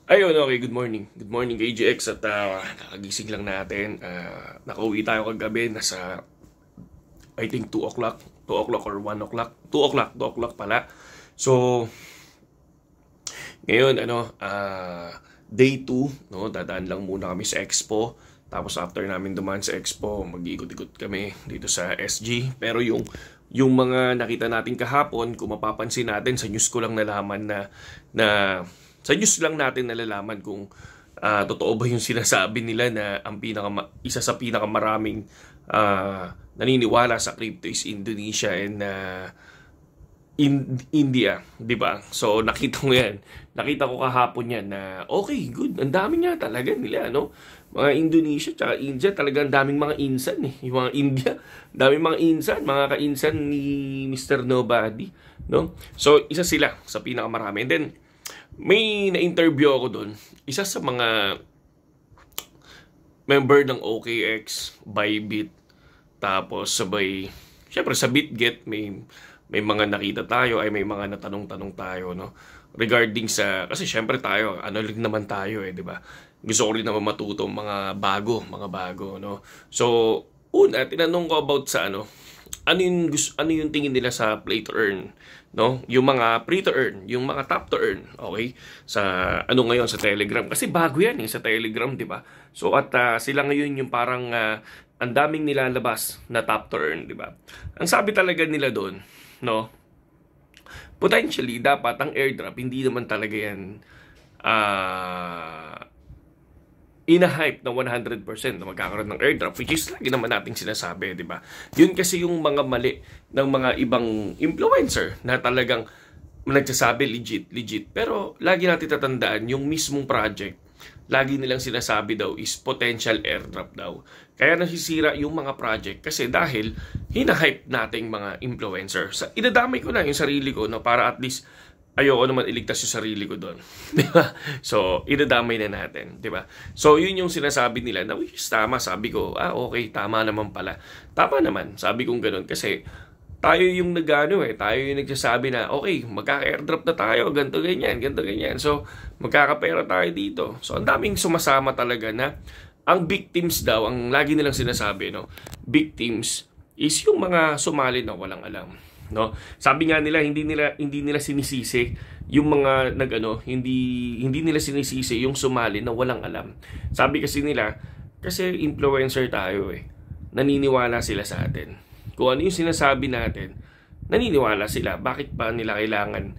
Ayun, okay, good morning. Good morning, KGX. At nakagising lang natin. Nakauwi tayo kagabi. Nasa, I think, 2 o'clock. 2 o'clock or 1 o'clock. 2 o'clock. 2 o'clock pala. So, ngayon, day 2. No? Dadaan lang muna kami sa Expo. Tapos after namin dumaan sa Expo, mag-iikot-ikot kami dito sa SG. Pero yung mga nakita natin kahapon, kung mapapansin natin, sa news ko lang nalaman na sa news lang natin nalalaman kung totoo ba yung sinasabi nila na ang isa sa pinakamaraming naniniwala sa crypto is Indonesia and India, 'di ba? So nakita ko 'yan. Nakita ko kahapon 'yan na okay, good. Ang dami nga talaga nila, no? Mga Indonesia at India, talagang daming mga insan eh. Yung mga India, daming mga insan, mga kainsan ni Mr. Nobody, no? So isa sila sa pinakamarami. And then may na-interview ako doon. Isa sa mga member ng OKX, Bybit, tapos sabay, syempre sa BitGet, may mga nakita tayo, ay may mga natanong-tanong tayo, no? Regarding sa, kasi syempre tayo, analog naman tayo di ba? Gusto ko rin naman matuto mga bago, no? So, una, tinanong ko about sa ano yung tingin nila sa play to earn, no? Yung mga free to earn, yung mga top to earn, okay? Sa ngayon sa Telegram kasi bago yan sa Telegram, 'di ba? So at sila ngayon yung parang ang daming nilalabas na top to earn, 'di ba? Ang sabi talaga nila doon, no? Potentially dapat ang airdrop hindi naman talaga yan ina-hype na 100% na magkakaroon ng airdrop, which is lagi naman nating sinasabi, di ba? Yun kasi yung mga mali ng mga ibang influencer na talagang nagsasabi legit. Pero lagi natin tatandaan, yung mismong project, lagi nilang sinasabi daw is potential airdrop daw. Kaya nasisira yung mga project kasi dahil hina-hype nating mga influencer. Idadamay ko na yung sarili ko, no, para at least ayoko naman iligtas yung sarili ko doon. Di ba? So, idadamay na natin. Di ba? So, yun yung sinasabi nila na, which is tama. Sabi ko, okay, tama naman pala. Tama naman. Sabi kong ganun. Kasi, tayo yung tayo yung nagsasabi na, okay, magkaka-airdrop na tayo, ganito, ganyan. So, magkakapera tayo dito. So, ang daming sumasama talaga na, ang victims daw, ang lagi nilang sinasabi, no? Victims is yung mga sumali na walang alam. No, sabi nga nila hindi nila sinisisi yung mga hindi nila sinisisi yung sumali na walang alam. Sabi kasi nila kasi influencer tayo naniniwala sila sa atin. Kung ano yung sinasabi natin, naniniwala sila. Bakit pa nila kailangan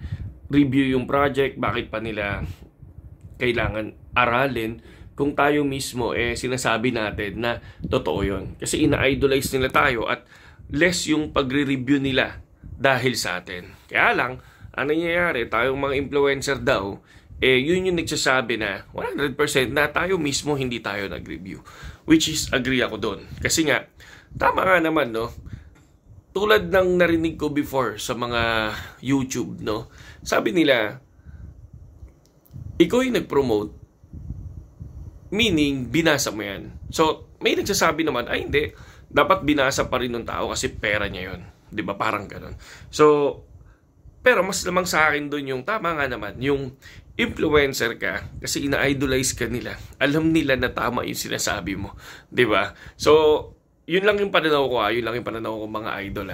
review yung project? Bakit pa nila kailangan aralin kung tayo mismo sinasabi natin na totoo yun? Kasi ina-idolize nila tayo at less yung pagre-review nila dahil sa atin. Kaya lang, ang nangyayari, tayong mga influencer daw, yun yung nagsasabi na 100% na tayo mismo hindi tayo nag-review. Which is, agree ako doon. Kasi nga, tama nga naman, no? Tulad ng narinig ko before sa mga YouTube, no? Sabi nila, ikaw yung nag-promote, meaning, binasa mo yan. So, may nagsasabi naman, ay hindi, dapat binasa pa rin ng tao kasi pera niya yun. 'Di ba? Parang ganoon. So, pero mas lamang sa akin doon yung tama nga naman, yung influencer ka kasi ina-idolize ka nila. Alam nila na tama yung sinasabi mo, 'di ba? So, yun lang yung pananaw ko, yun lang yung pananaw ko mga idol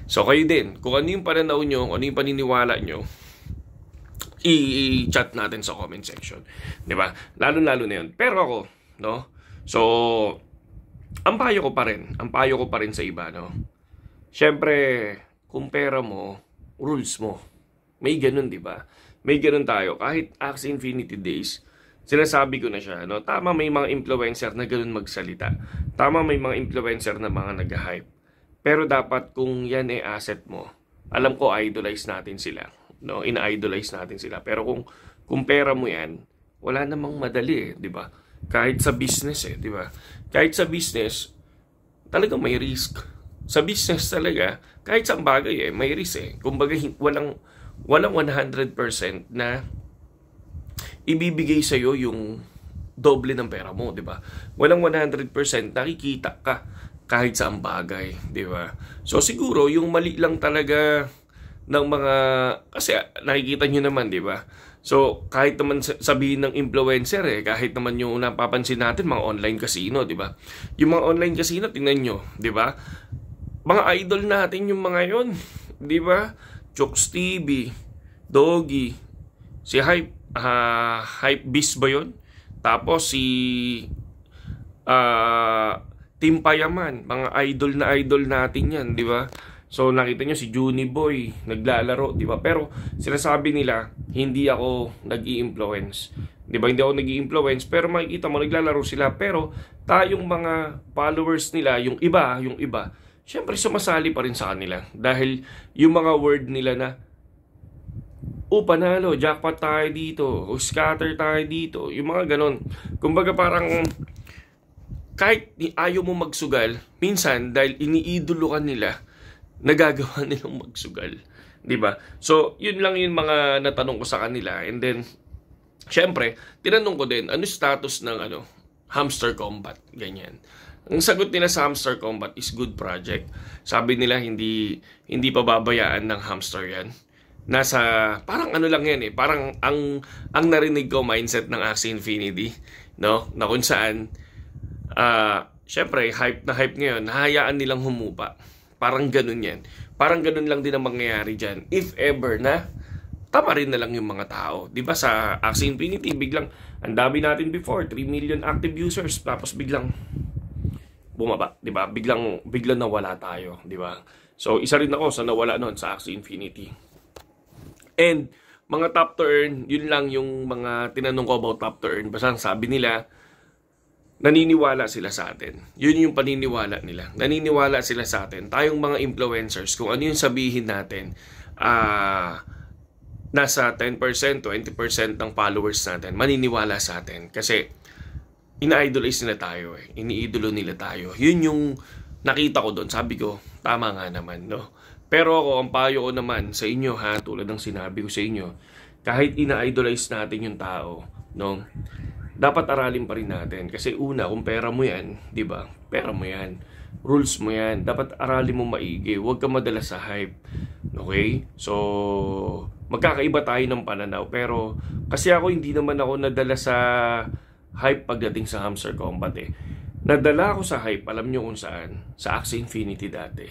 So, kayo din, kung ano yung pananaw nyo, kung ano yung paniniwala nyo, i-chat natin sa comment section, 'di ba? Lalo na yun. Pero ako, no? So, ang payo ko pa rin sa iba, no? Siyempre, kung pera mo, rules mo. May ganun, di ba? May ganun tayo. Kahit Axie Infinity Days, sinasabi ko na siya, no? Tama, may mga influencer na ganun magsalita. Tama, may mga influencer na mga nag-hype. Pero dapat kung yan asset mo, alam ko idolize natin sila. No? Ina-idolize natin sila. Pero kung pera mo yan, wala namang madali, di ba? Kahit sa business, di ba? Kahit sa business, talagang may risk. Sa business talaga, kahit sa bagay may risk Kumbaga, walang 100% na ibibigay sa'yo yung doble ng pera mo, di ba? Walang 100% nakikita ka kahit sa bagay, di ba? So, siguro, yung mali lang talaga ng mga, kasi nakikita nyo naman, di ba? So, kahit naman sabihin ng influencer kahit naman yung napapansin natin, mga online casino, di ba? Yung mga online casino, tingnan nyo, di ba? Mga idol natin yung mga yon, di ba? Chooks TV, Doggy, si Hype Beast ba yun? Tapos si Team Payaman, mga idol natin yan, di ba? So nakita nyo si Juni Boy naglalaro, di ba? Pero sinasabi nila hindi ako nag-i-influence. Di ba? Hindi ako nag-i-influence, pero makikita mo naglalaro sila. Pero tayong mga followers nila, yung iba, syempre sumasali pa rin sa kanila. Dahil yung mga word nila na panalo, jackpot tayo dito, o scatter tayo dito, yung mga ganon. Kumbaga parang kahit ayaw mo magsugal, minsan dahil iniidolo ka nila, nagagawa nilang magsugal, 'di ba? So, yun lang yung mga natanong ko sa kanila. And then syempre, tinanong ko din, ano status ng Hamster Combat, ganyan. Ang sagot nila sa Hamster Combat is good project. Sabi nila hindi pababayaan ng hamster 'yan. Nasa parang lang yan parang ang narinig ko mindset ng Axie Infinity, no? Na kung saan syempre hype ngayon, hahayaan nilang humupa. Parang ganun yan. Parang ganun lang din ang mangyayari dyan. If ever na, tama rin na lang yung mga tao. Diba sa Axie Infinity, biglang, ang dami natin before, 3 million active users, tapos biglang bumaba. Diba? Biglang nawala tayo. Diba? So, isa rin ako sa nawala nun sa Axie Infinity. And, mga top to earn, yun lang yung mga tinanong ko about top to earn. Basta sabi nila, naniniwala sila sa atin. Yun yung paniniwala nila. Naniniwala sila sa atin. Tayong mga influencers, kung ano yung sabihin natin, nasa 10%, 20% ng followers natin, maniniwala sa atin. Kasi, ina-idolize nila tayo iniidolo nila tayo. Yun yung nakita ko doon. Sabi ko, tama nga naman, no? Pero ako, ang payo ko naman sa inyo, tulad ng sinabi ko sa inyo, kahit ina-idolize natin yung tao, no? Dapat aralin pa rin natin. Kasi una, kung pera mo yan, di ba? Pera mo yan. Rules mo yan. Dapat aralin mo maigi. Huwag ka madala sa hype. Okay? So, magkakaiba tayo ng pananaw. Pero, kasi ako hindi naman ako nadala sa hype pagdating sa Hamster Combat Nadala ako sa hype, alam nyo kung saan? Sa Axie Infinity dati.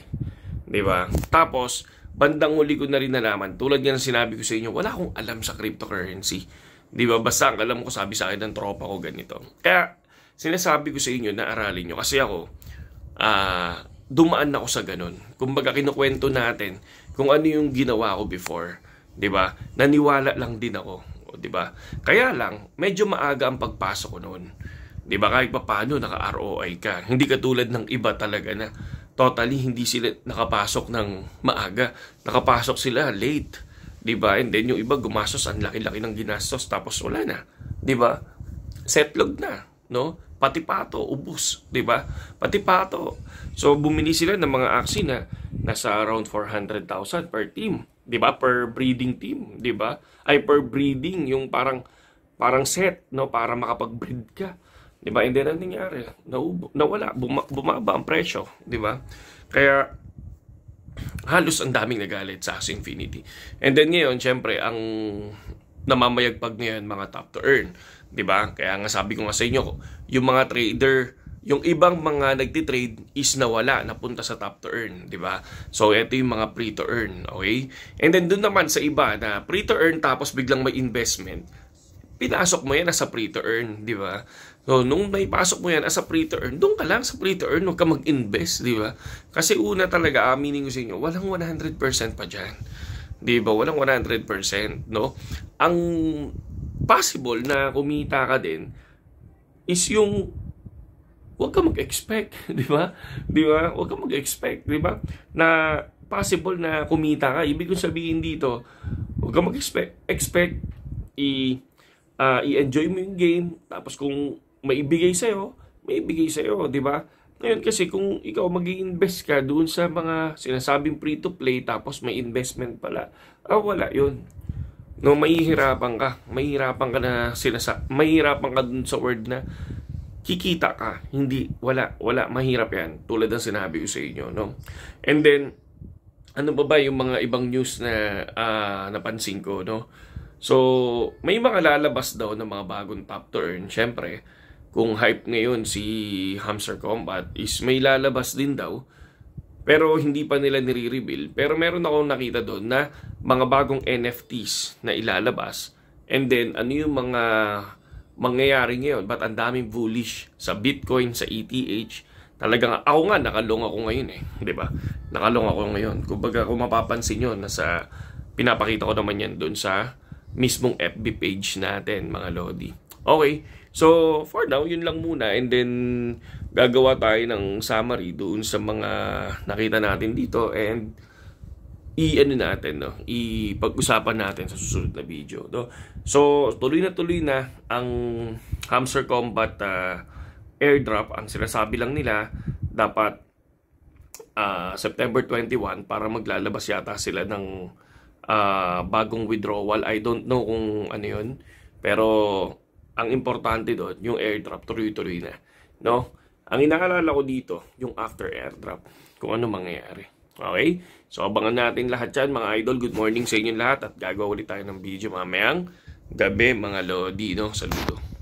Di ba? Tapos, bandang huli ko na rin nalaman, tulad nga ng sinabi ko sa inyo, wala akong alam sa cryptocurrency. Di ba? Basta ang alam ko, sabi sa akin ng tropa ko ganito. Kaya, sinasabi ko sa inyo na aralin nyo. Kasi ako, dumaan ako sa ganun. Kumbaga, kinukwento natin kung ano yung ginawa ko before. Di ba? Naniwala lang din ako. Di ba? Kaya lang, medyo maaga ang pagpasok ko noon. Di ba? Kahit pa paano, naka-ROI ka. Hindi katulad ng iba talaga na totally hindi sila nakapasok ng maaga. Nakapasok sila late. Diba? And then yung iba gumastos, ang laki-laki ng ginastos, tapos wala na. Diba? Setlog na, no? Pati pato, ubus, diba? Pati pato. So bumili sila ng mga Axie na nasa around 400,000 per team, diba? Per breeding team, diba? Ay per breeding, yung parang set, no? Para makapag-breed ka. Diba? And then ang nangyari, nawala, bumaba ang presyo, diba? Kaya halos ang daming nagalit sa Axie Infinity. And then ngayon, syempre, ang namamayagpag ngayon, mga top to earn. Diba? Kaya nga sabi ko nga sa inyo, yung mga trader, yung ibang mga nagtitrade is nawala, napunta sa top to earn. Diba? So, ito yung mga pre to earn. Okay? And then dun naman sa iba na pre to earn tapos biglang may investment, pinasok mo yan as a pre to earn. Diba? So, nung naipasok mo yan as a free to earn, doon ka lang sa free to earn, huwag ka mag-invest, di ba? Kasi una talaga, aminin ko sa inyo, walang 100% pa dyan. Di ba? Walang 100%, no? Ang possible na kumita ka din is yung huwag ka mag-expect, di ba? Di ba? Huwag ka mag-expect, di ba? Na possible na kumita ka. Ibig kong sabihin dito, huwag ka mag-expect. I-enjoy mo yung game, tapos kung may ibigay sa'yo, di ba? Ngayon kasi kung ikaw mag-i-invest ka doon sa mga sinasabing free-to-play tapos may investment pala, wala yun. No, mahihirapan ka. Mahihirapan ka dun sa word na kikita ka. Hindi, wala, mahirap yan. Tulad ng sinabi ko sa inyo, no? And then, ano ba yung mga ibang news na napansin ko, no? So, may mga lalabas daw ng mga bagong top to earn. Siyempre, kung hype ngayon si Hamster Combat is may lalabas din daw. Pero hindi pa nila nire-reveal. Pero meron akong nakita doon na mga bagong NFTs na ilalabas. And then, ano yung mga mangyayari ngayon? Ba't ang daming bullish sa Bitcoin, sa ETH? Talagang ako nga, nakalong ako ngayon eh. Diba? Nakalong ako ngayon. Kumbaga, kung mapapansin nyo, nasa, pinapakita ko naman yan doon sa mismong FB page natin, mga Lodi. Okay, so for now, yun lang muna. And then, gagawa tayo ng summary doon sa mga nakita natin dito. And, i-ano natin, no? I-pag-usapan natin sa susunod na video. No? So, tuloy na ang Hamster Combat airdrop. Ang sinasabi lang nila, dapat September 21 para maglalabas yata sila ng bagong withdrawal. I don't know kung ano yun. Pero, ang importante doon, yung airdrop, tuloy-tuloy na. No? Ang inakalala ko dito, yung after airdrop, kung ano mangyayari. Okay? So, abangan natin lahat yan, mga idol. Good morning sa inyo lahat at gagawa ulit tayo ng video mamayang gabi, mga Lodi, no? Saludo.